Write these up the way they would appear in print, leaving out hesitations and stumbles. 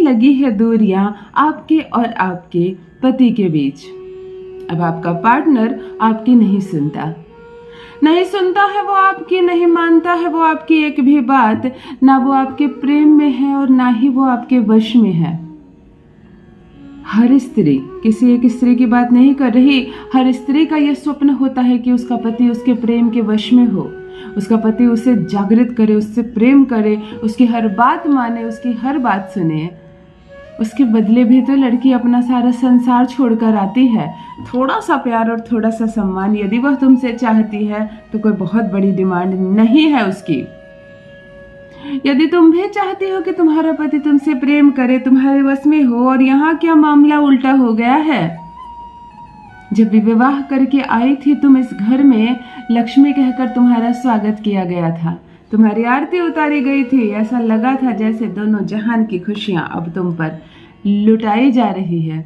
लगी है दूरियां आपके और आपके पति के बीच। अब आपका पार्टनर आपकी नहीं सुनता है, वो आपकी नहीं मानता है, वो आपकी एक भी बात, ना वो आपके प्रेम में है और ना ही वो आपके वश में है। हर स्त्री किसी एक स्त्री की बात नहीं कर रही, हर स्त्री का यह स्वप्न होता है कि उसका पति उसके प्रेम के वश में हो, उसका पति उसे जागृत करे, उससे प्रेम करे, उसकी हर बात माने, उसकी हर बात सुने। उसके बदले भी तो लड़की अपना सारा संसार छोड़कर आती है। थोड़ा सा प्यार और थोड़ा सा सम्मान यदि वह तुमसे चाहती है तो कोई बहुत बड़ी डिमांड नहीं है उसकी। यदि तुम भी चाहती हो कि तुम्हारा पति तुमसे प्रेम करे, तुम्हारे वश में हो, और यहाँ क्या मामला उल्टा हो गया है। जब भी विवाह करके आई थी तुम इस घर में, लक्ष्मी कहकर तुम्हारा स्वागत किया गया था, तुम्हारी आरती उतारी गई थी। ऐसा लगा था जैसे दोनों जहान की खुशियां अब तुम पर लुटाई जा रही है।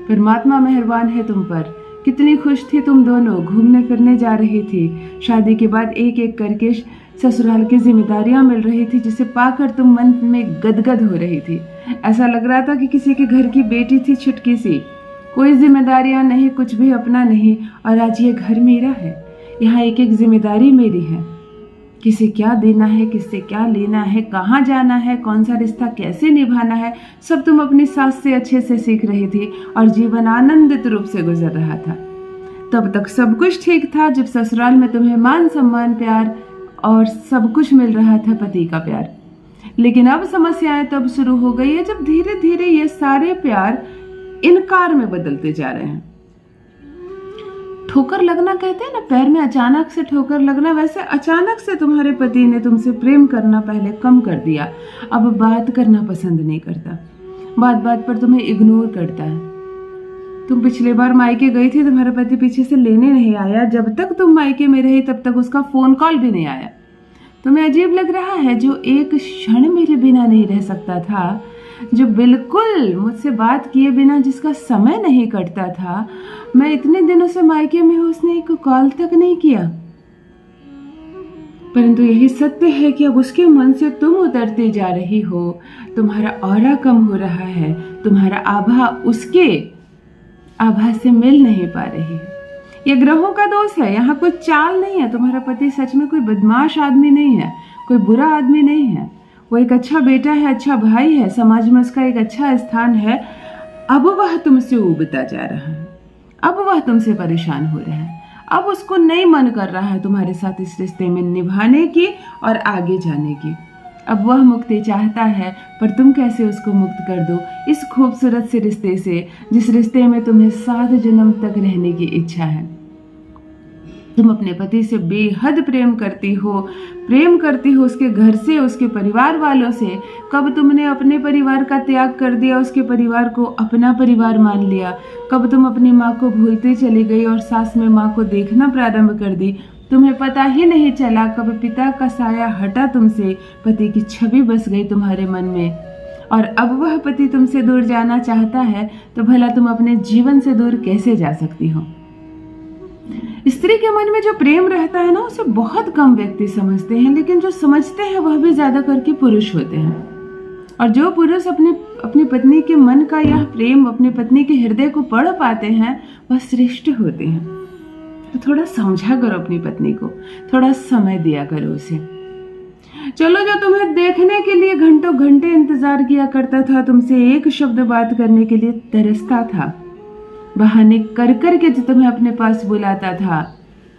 परमात्मा मेहरबान है तुम पर। कितनी खुश थी तुम दोनों, घूमने फिरने जा रही थी। शादी के बाद एक एक करके ससुराल की जिम्मेदारियां मिल रही थी, जिसे पाकर तुम मन में गदगद हो रही थी। ऐसा लग रहा था कि किसी के घर की बेटी थी छुटकी सी, कोई जिम्मेदारियां नहीं, कुछ भी अपना नहीं। और आज ये घर मेरा है, यहाँ एक एक जिम्मेदारी मेरी है। किसे क्या देना है, किससे क्या लेना है, कहाँ जाना है, कौन सा रिश्ता कैसे निभाना है, सब तुम अपनी सास से अच्छे से सीख रही थी और जीवन आनंदित रूप से गुजर रहा था। तब तक सब कुछ ठीक था जब ससुराल में तुम्हें मान सम्मान प्यार और सब कुछ मिल रहा था, पति का प्यार। लेकिन अब समस्याएं तब शुरू हो गई है जब धीरे धीरे ये सारे प्यार इनकार में बदलते जा रहे हैं। ठोकर लगना कहते हैं ना, पैर में अचानक से ठोकर लगना, वैसे अचानक से तुम्हारे पति ने तुमसे प्रेम करना पहले कम कर दिया। अब बात करना पसंद नहीं करता, बात बात पर तुम्हें इग्नोर करता है। तुम पिछली बार मायके गई थी, तुम्हारा पति पीछे से लेने नहीं आया। जब तक तुम मायके में रही तब तक उसका फोन कॉल भी नहीं आया। तुम्हें अजीब लग रहा है, जो एक क्षण मेरे बिना नहीं रह सकता था, जो बिल्कुल मुझसे बात किए बिना जिसका समय नहीं कटता था, मैं इतने दिनों से मायके में हूं, उसने एक कॉल तक नहीं किया। परंतु यही सत्य है कि अब उसके मन से तुम उतरती जा रही हो, तुम्हारा ऑरा कम हो रहा है, तुम्हारा आभा उसके आभा से मिल नहीं पा रही है। यह ग्रहों का दोष है, यहाँ कोई चाल नहीं है। तुम्हारा पति सच में कोई बदमाश आदमी नहीं है, कोई बुरा आदमी नहीं है। वो एक अच्छा बेटा है, अच्छा भाई है, समाज में उसका एक अच्छा स्थान है। अब वह तुमसे उबता जा रहा है, अब वह तुमसे परेशान हो रहा है, अब उसको नहीं मन कर रहा है तुम्हारे साथ इस रिश्ते में निभाने की और आगे जाने की। अब वह मुक्ति चाहता है, पर तुम कैसे उसको मुक्त कर दो इस खूबसूरत से रिश्ते से, जिस रिश्ते में तुम्हें 7 जन्म तक रहने की इच्छा है। तुम अपने पति से बेहद प्रेम करती हो उसके घर से, उसके परिवार वालों से। कब तुमने अपने परिवार का त्याग कर दिया, उसके परिवार को अपना परिवार मान लिया। कब तुम अपनी माँ को भूलते चली गई और सास में माँ को देखना प्रारंभ कर दी। तुम्हें पता ही नहीं चला कब पिता का साया हटा तुमसे, पति की छवि बस गई तुम्हारे मन में। और अब वह पति तुमसे दूर जाना चाहता है, तो भला तुम अपने जीवन से दूर कैसे जा सकती हो। स्त्री के मन में जो प्रेम रहता है ना, उसे बहुत कम व्यक्ति समझते हैं, लेकिन जो समझते हैं वह भी ज्यादा करके पुरुष होते हैं। और जो पुरुष अपनी पत्नी के मन का यह प्रेम, अपनी पत्नी के हृदय को पढ़ पाते हैं, वह श्रेष्ठ होते हैं। तो थोड़ा समझा करो अपनी पत्नी को, थोड़ा समय दिया करो उसे। चलो, जो तुम्हें देखने के लिए घंटों घंटे इंतजार किया करता था, तुमसे एक शब्द बात करने के लिए तरसता था, बहाने कर कर के जो तुम्हें अपने पास बुलाता था,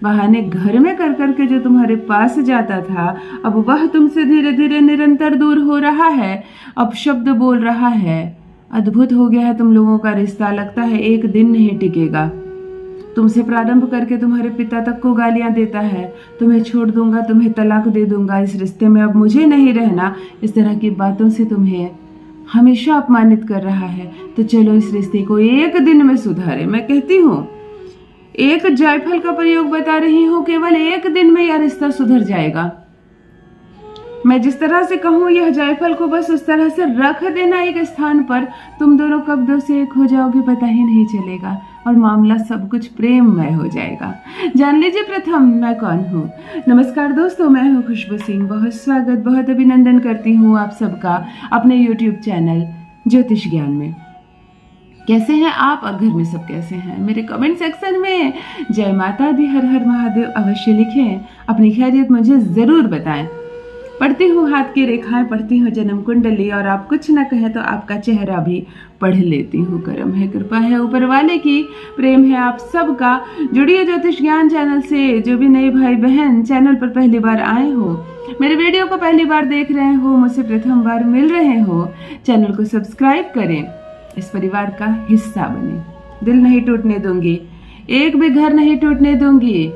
बहाने घर में कर कर के जो तुम्हारे पास जाता था, अब वह तुमसे धीरे धीरे निरंतर दूर हो रहा है, अब शब्द बोल रहा है। अद्भुत हो गया है तुम लोगों का रिश्ता, लगता है एक दिन नहीं टिकेगा। तुमसे प्रारंभ करके तुम्हारे पिता तक को गालियां देता है, तुम्हें छोड़ दूंगा, तुम्हें तलाक दे दूंगा, इस रिश्ते में अब मुझे नहीं रहना, इस तरह की बातों से तुम्हें हमेशा अपमानित कर रहा है। तो चलो इस रिश्ते को एक दिन में सुधारे। मैं कहती हूँ, एक जायफल का प्रयोग बता रही हूँ, केवल एक दिन में यह रिश्ता सुधर जाएगा। मैं जिस तरह से कहूँ, यह जायफल को बस उस तरह से रख देना एक स्थान पर, तुम दोनों कब दो से एक हो जाओगे पता ही नहीं चलेगा, और मामला सब कुछ प्रेममय हो जाएगा। जान लीजिए प्रथम मैं कौन हूँ। नमस्कार दोस्तों, मैं हूँ खुशबू सिंह। बहुत स्वागत, बहुत अभिनंदन करती हूँ आप सबका अपने YouTube चैनल ज्योतिष ज्ञान में। कैसे हैं आप और घर में सब कैसे हैं? मेरे कमेंट सेक्शन में जय माता दी, हर हर महादेव अवश्य लिखें। अपनी खैरियत मुझे ज़रूर बताएं। पढ़ती हूँ हाथ की रेखाएं, पढ़ती हूँ जन्म कुंडली, और आप कुछ न कहें तो आपका चेहरा भी पढ़ लेती हूँ। करम है, कृपा है ऊपर वाले की, प्रेम है आप सबका। जुड़िए ज्योतिष ज्ञान चैनल से। जो भी नए भाई बहन चैनल पर पहली बार आए हो, मेरे वीडियो को पहली बार देख रहे हो, मुझसे प्रथम बार मिल रहे हो, चैनल को सब्सक्राइब करें, इस परिवार का हिस्सा बने। दिल नहीं टूटने दूंगी, एक भी घर नहीं टूटने दूंगी।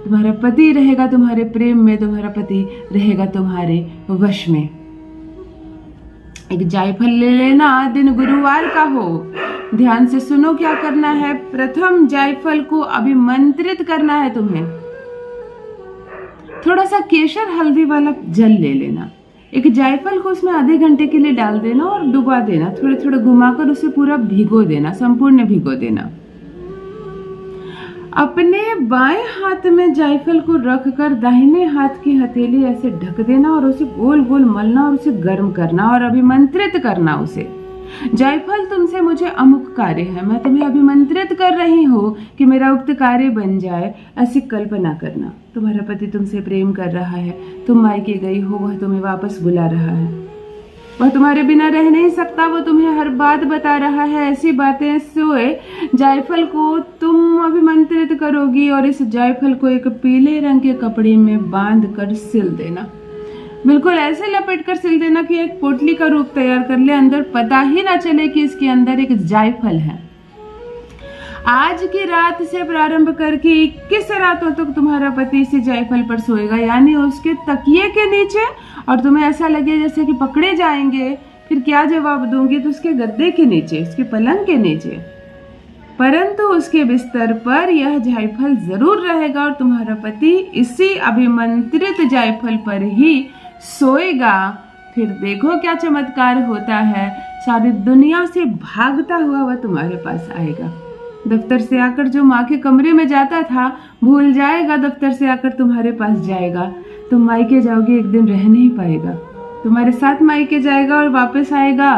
तुम्हारा पति रहेगा तुम्हारे प्रेम में, तुम्हारा पति रहेगा तुम्हारे वश में। एक जायफल ले लेना, दिन गुरुवार का हो। ध्यान से सुनो क्या करना है। प्रथम जायफल को अभिमंत्रित करना है तुम्हें। थोड़ा सा केसर हल्दी वाला जल ले लेना, एक जायफल को उसमें आधे घंटे के लिए डाल देना और डुबा देना, थोड़े थोड़े घुमाकर उसे पूरा भिगो देना, संपूर्ण भिगो देना। अपने बाएं हाथ में जायफल को रखकर दाहिने हाथ की हथेली ऐसे ढक देना और उसे गोल गोल मलना और उसे गर्म करना और अभिमंत्रित करना उसे। जायफल तुमसे मुझे अमुक कार्य है, मैं तुम्हें अभिमंत्रित कर रही हूँ कि मेरा उक्त कार्य बन जाए, ऐसी कल्पना करना। तुम्हारा पति तुमसे प्रेम कर रहा है, तुम मायके गई हो, वह तुम्हें वापस बुला रहा है, वह तुम्हारे बिना रह नहीं सकता, वो तुम्हें हर बात बता रहा है। ऐसी बातें सोए जायफल को तुम अभिमंत्रित करोगी और इस जायफल को एक पीले रंग के कपड़े में बांध कर सिल देना। बिल्कुल ऐसे लपेट कर सिल देना कि एक पोटली का रूप तैयार कर ले, अंदर पता ही ना चले कि इसके अंदर एक जायफल है। आज की रात से प्रारंभ करके 21 रातों तक तुम्हारा पति इसी जायफल पर सोएगा, यानी उसके तकिए के नीचे। और तुम्हें ऐसा लगे जैसे कि पकड़े जाएंगे, फिर क्या जवाब दूंगी, तो उसके गद्दे के नीचे, उसके पलंग के नीचे, परंतु उसके बिस्तर पर यह जायफल जरूर रहेगा और तुम्हारा पति इसी अभिमंत्रित जायफल पर ही सोएगा। फिर देखो क्या चमत्कार होता है। सारी दुनिया से भागता हुआ वह तुम्हारे पास आएगा। दफ्तर से आकर जो माँ के कमरे में जाता था भूल जाएगा, दफ्तर से आकर तुम्हारे पास जाएगा। तुम मायके जाओगे, एक दिन रह नहीं पाएगा, तुम्हारे साथ मायके जाएगा और वापस आएगा।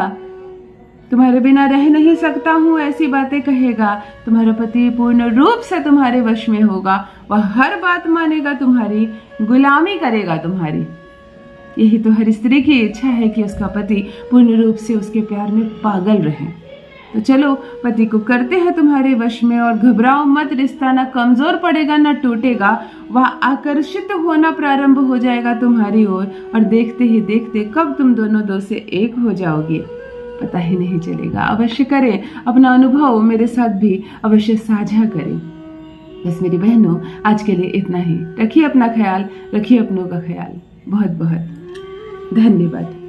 तुम्हारे बिना रह नहीं सकता हूँ, ऐसी बातें कहेगा। तुम्हारा पति पूर्ण रूप से तुम्हारे वश में होगा, वह हर बात मानेगा, तुम्हारी गुलामी करेगा तुम्हारी। यही तो हर स्त्री की इच्छा है कि उसका पति पूर्ण रूप से उसके प्यार में पागल रहे। तो चलो पति को करते हैं तुम्हारे वश में, और घबराओ मत, रिश्ता ना कमजोर पड़ेगा ना टूटेगा, वह आकर्षित होना प्रारंभ हो जाएगा तुम्हारी ओर, और देखते ही देखते कब तुम दोनों दो से एक हो जाओगे पता ही नहीं चलेगा। अवश्य करें, अपना अनुभव मेरे साथ भी अवश्य साझा करें। बस मेरी बहनों, आज के लिए इतना ही। रखिए अपना ख्याल, रखिए अपनों का ख्याल। बहुत बहुत धन्यवाद।